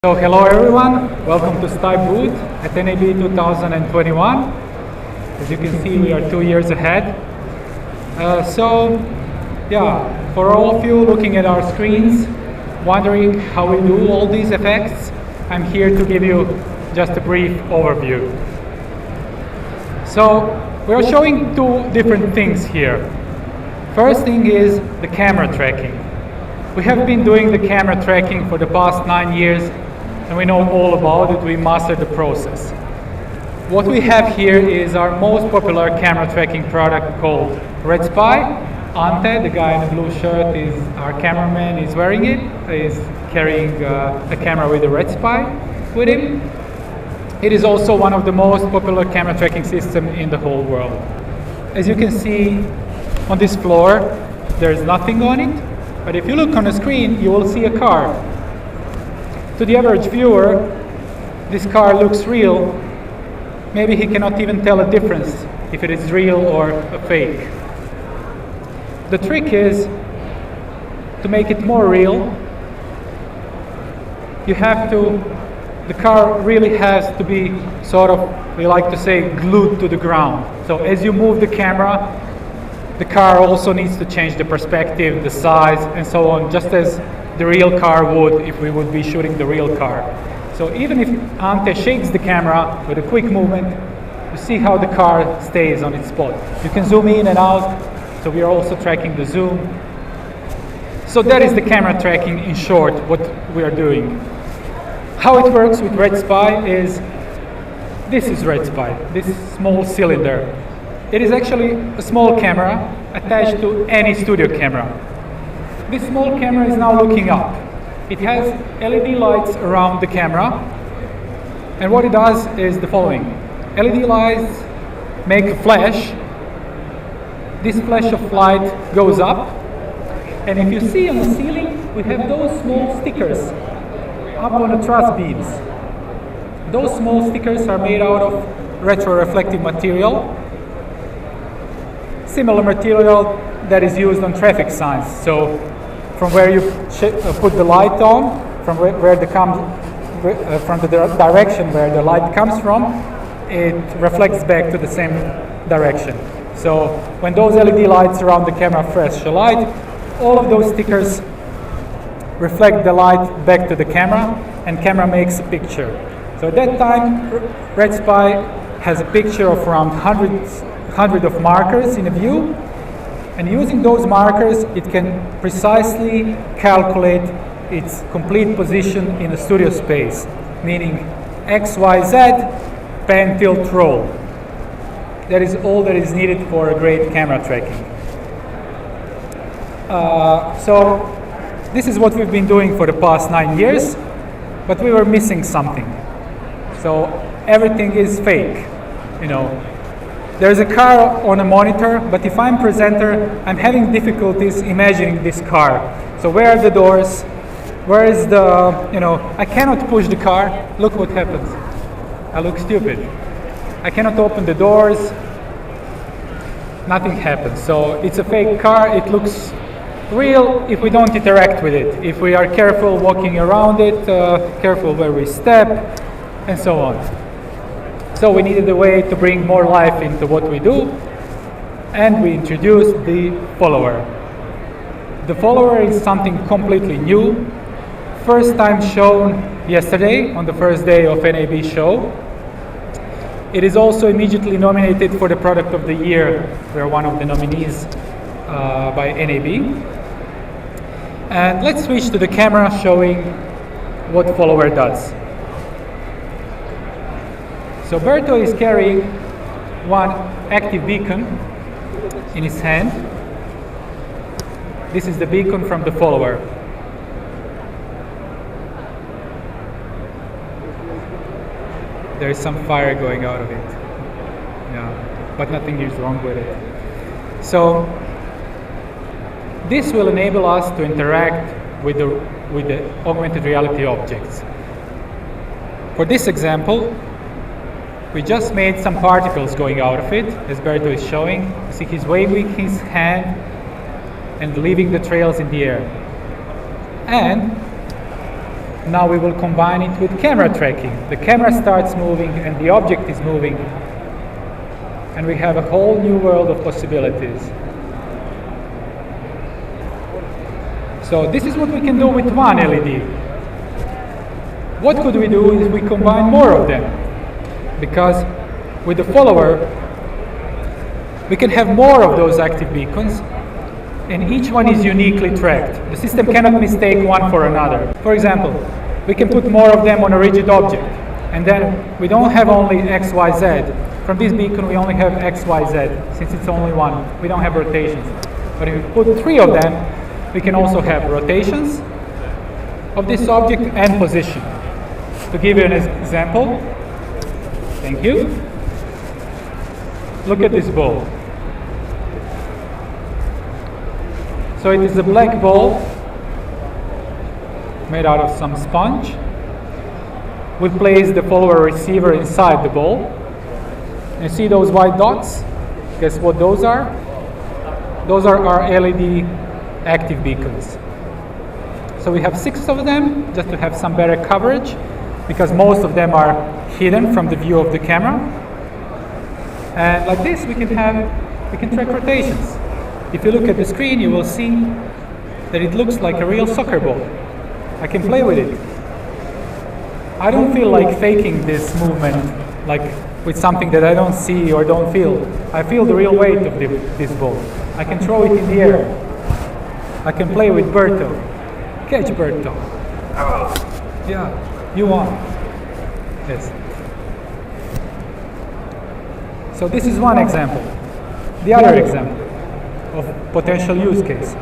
So hello everyone, welcome to stYpe booth at NAB 2021. As you can see, we are 2 years ahead. For all of you looking at our screens, wondering how we do all these effects, I'm here to give you just a brief overview. So we are showing two different things here. First thing is the camera tracking. We have been doing the camera tracking for the past 9 years, and we know all about it. We mastered the process. What we have here is our most popular camera tracking product called RedSpy. Ante, the guy in the blue shirt, is our cameraman. He's wearing it. He's carrying a camera with a RedSpy with him. It is also one of the most popular camera tracking systems in the whole world. As you can see on this floor, there's nothing on it. But if you look on the screen, you will see a car. To the average viewer, this car looks real. Maybe he cannot even tell a difference if it is real or a fake. The trick is to make it more real. The car really has to be sort of, we like to say, glued to the ground. So as you move the camera, the car also needs to change the perspective, the size, and so on, just as the real car would if we would be shooting the real car. So even if Ante shakes the camera with a quick movement, you see how the car stays on its spot. You can zoom in and out, so we are also tracking the zoom. So that is the camera tracking in short, what we are doing. How it works with RedSpy is, this is RedSpy, this small cylinder. It is actually a small camera attached to any studio camera. This small camera is now looking up. It has LED lights around the camera, and what it does is the following. LED lights make a flash. This flash of light goes up, and if you see on the ceiling, we have those small stickers up on the truss beams. Those small stickers are made out of retroreflective material, similar material that is used on traffic signs. So from where you put the light on, from the direction where the light comes from, it reflects back to the same direction. So when those LED lights around the camera flash a light, all of those stickers reflect the light back to the camera, and camera makes a picture. So at that time, RedSpy has a picture of around 100 of markers in a view, and using those markers, it can precisely calculate its complete position in a studio space, meaning X, Y, Z, pan, tilt, roll. That is all that is needed for a great camera tracking. So this is what we've been doing for the past 9 years, but we were missing something. So everything is fake, you know. There's a car on a monitor, but if I'm presenter, I'm having difficulties imagining this car. So where are the doors? Where is I cannot push the car. Look what happens. I look stupid. I cannot open the doors. Nothing happens. So it's a fake car. It looks real if we don't interact with it. If we are careful walking around it, careful where we step, and so on. So we needed a way to bring more life into what we do, and we introduced the Follower. The Follower is something completely new. First time shown yesterday on the first day of NAB show. It is also immediately nominated for the Product of the Year. We are one of the nominees by NAB. And let's switch to the camera showing what Follower does. So Berto is carrying one active beacon in his hand. This is the beacon from the Follower. There is some fire going out of it. Yeah, but nothing is wrong with it. So this will enable us to interact with the augmented reality objects. For this example, we just made some particles going out of it, as Berto is showing. You see he's waving his hand and leaving the trails in the air. And now we will combine it with camera tracking. The camera starts moving and the object is moving, and we have a whole new world of possibilities. So this is what we can do with one LED. What could we do if we combine more of them? Because with the follower, we can have more of those active beacons, and each one is uniquely tracked. The system cannot mistake one for another. For example, we can put more of them on a rigid object, and then we don't have only X, Y, Z. From this beacon, we only have X, Y, Z, since it's only one. We don't have rotations. But if we put 3 of them, we can also have rotations of this object and position. To give you an example, thank you. Look at this ball. So it is a black ball made out of some sponge. We place the follower receiver inside the ball. You see those white dots? Guess what those are? Those are our LED active beacons. So we have 6 of them, just to have some better coverage, because most of them are hidden from the view of the camera. And like this, we can track rotations. If you look at the screen, you will see that it looks like a real soccer ball. I can play with it. I don't feel like faking this movement, like with something that I don't see or don't feel. I feel the real weight of this ball. I can throw it in the air. I can play with Berto. Catch Berto. Yeah, you won. Yes. So this is one example. The other example of potential use case.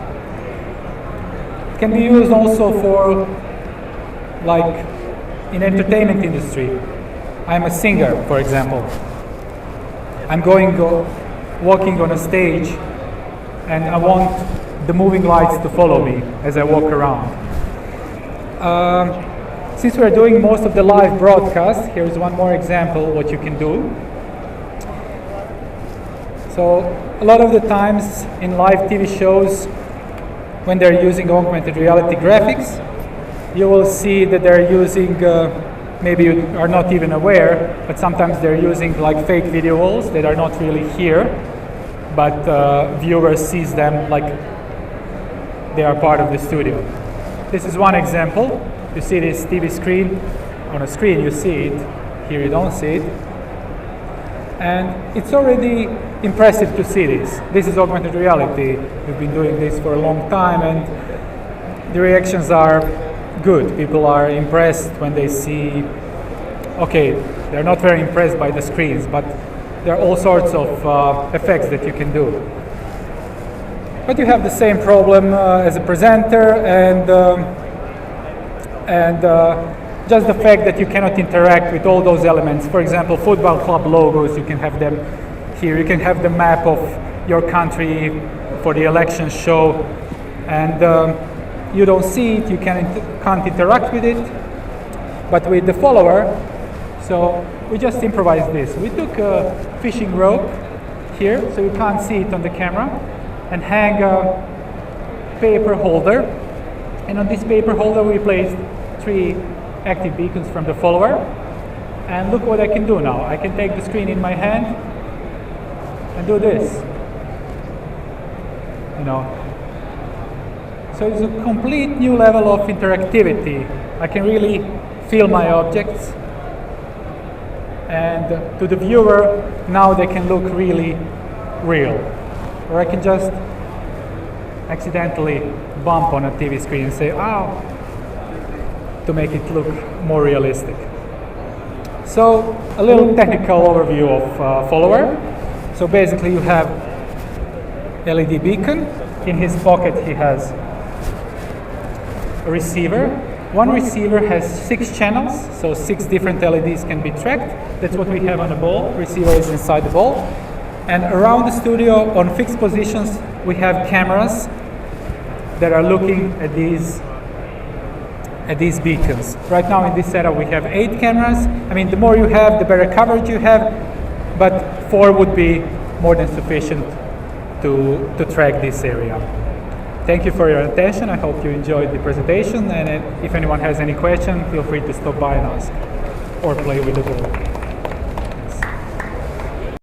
It can be used also for, like, in entertainment industry. I'm a singer, for example. I'm walking on a stage, and I want the moving lights to follow me as I walk around. Since we're doing most of the live broadcast, here's one more example what you can do. So a lot of the times in live TV shows, when they're using augmented reality graphics, you will see that they're using, maybe you are not even aware, but sometimes they're using like fake video walls that are not really here, but viewers sees them like they are part of the studio. This is one example. You see this TV screen. On a screen you see it, here you don't see it. And it's already impressive to see this. This is augmented reality. We've been doing this for a long time, and the reactions are good. People are impressed when they see, okay, they're not very impressed by the screens, but there are all sorts of effects that you can do. But you have the same problem as a presenter, and just the fact that you cannot interact with all those elements. For example, football club logos, you can have them here. You can have the map of your country for the election show, and you don't see it, you can't interact with it. But with the follower, so we just improvised this. We took a fishing rope here, so you can't see it on the camera, and hang a paper holder. And on this paper holder we placed 3 active beacons from the follower. And look what I can do now. I can take the screen in my hand and do this. You know. So it's a complete new level of interactivity. I can really feel my objects. And to the viewer, now they can look really real. Or I can just accidentally bump on a TV screen and say, ow, to make it look more realistic. So a little technical overview of follower. So basically you have LED beacon. In his pocket he has a receiver. One receiver has 6 channels, so 6 different LEDs can be tracked. That's what we have on the ball. Receiver is inside the ball. And around the studio, on fixed positions, we have cameras that are looking at these beacons. Right now in this setup we have 8 cameras. I mean, the more you have, the better coverage you have, but 4 would be more than sufficient to track this area. Thank you for your attention. I hope you enjoyed the presentation, and if anyone has any question, feel free to stop by and ask or play with the tool.